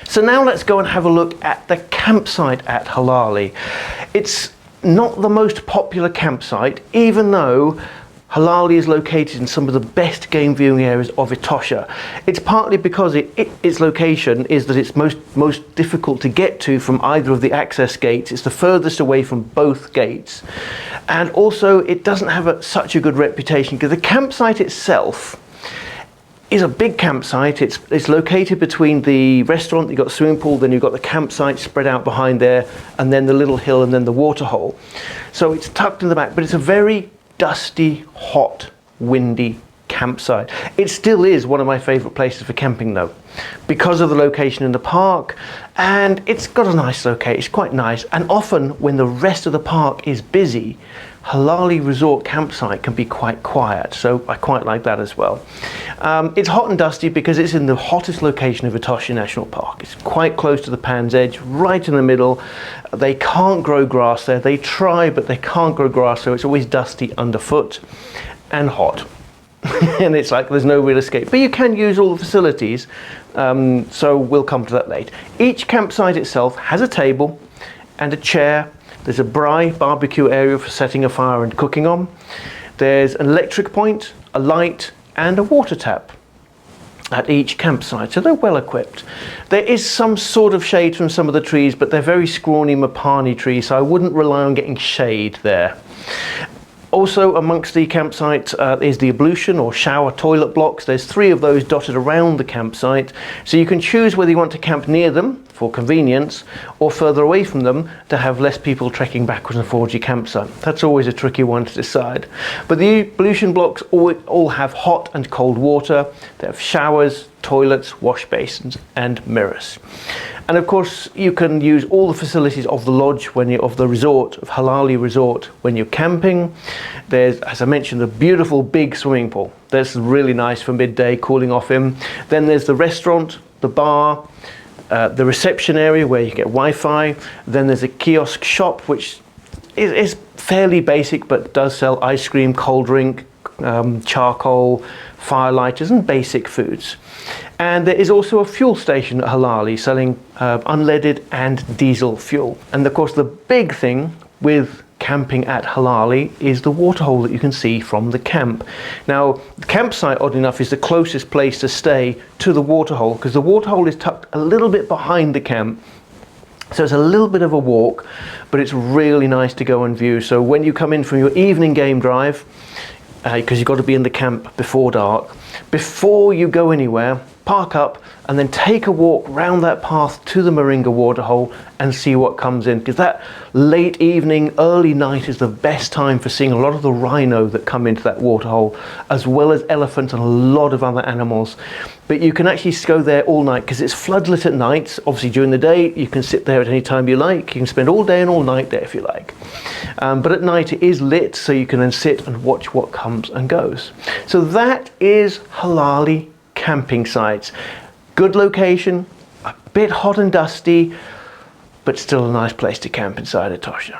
So now let's go and have a look at the campsite at Halali. It's not the most popular campsite, even though Halali is located in some of the best game viewing areas of Etosha. It's partly because its location is that it's most difficult to get to from either of the access gates. It's the furthest away from both gates. And also it doesn't have such a good reputation because the campsite itself is a big campsite. It's located between the restaurant, you've got the swimming pool, then you've got the campsite spread out behind there, and then the little hill, and then the waterhole. So it's tucked in the back, but it's a very dusty, hot, windy campsite. It still is one of my favorite places for camping though, because of the location in the park, and it's got a nice location, it's quite nice, and often when the rest of the park is busy, Halali Resort campsite can be quite quiet, so I quite like that as well. It's hot and dusty because it's in the hottest location of Etosha National Park. It's quite close to the Pan's Edge, right in the middle. They can't grow grass there. They try, but they can't grow grass, so it's always dusty underfoot and hot. And it's like there's no real escape. But you can use all the facilities, so we'll come to that later. Each campsite itself has a table and a chair. There's a barbecue area for setting a fire and cooking on. There's an electric point, a light, and a water tap at each campsite, so they're well equipped. There is some sort of shade from some of the trees, but they're very scrawny mapani trees, so I wouldn't rely on getting shade there. Also amongst the campsite is the ablution or shower toilet blocks. There's 3 of those dotted around the campsite, so you can choose whether you want to camp near them for convenience or further away from them to have less people trekking backwards and forwards your campsite. That's always a tricky one to decide. But the ablution blocks all have hot and cold water. They have showers, toilets, wash basins and mirrors. And of course you can use all the facilities of the lodge of the resort, of Halali Resort, when you're camping. There's, as I mentioned, a beautiful big swimming pool. That's really nice for midday, cooling off in. Then there's the restaurant, the bar, the reception area where you get Wi-Fi. Then there's a kiosk shop which is fairly basic but does sell ice cream, cold drink, charcoal, firelighters and basic foods. And there is also a fuel station at Halali selling unleaded and diesel fuel. And of course the big thing with camping at Halali is the waterhole that you can see from the camp. Now the campsite, odd enough, is the closest place to stay to the waterhole because the waterhole is tucked a little bit behind the camp. So it's a little bit of a walk, but it's really nice to go and view. So when you come in from your evening game drive, because you've got to be in the camp before dark, before you go anywhere, park up and then take a walk round that path to the Moringa waterhole and see what comes in, because that late evening, early night is the best time for seeing a lot of the rhino that come into that waterhole, as well as elephants and a lot of other animals. But you can actually go there all night because it's floodlit at night. Obviously during the day you can sit there at any time you like. You can spend all day and all night there if you like. But at night it is lit, so you can then sit and watch what comes and goes. So that is Halali camping sites. Good location, a bit hot and dusty, but still a nice place to camp inside Etosha.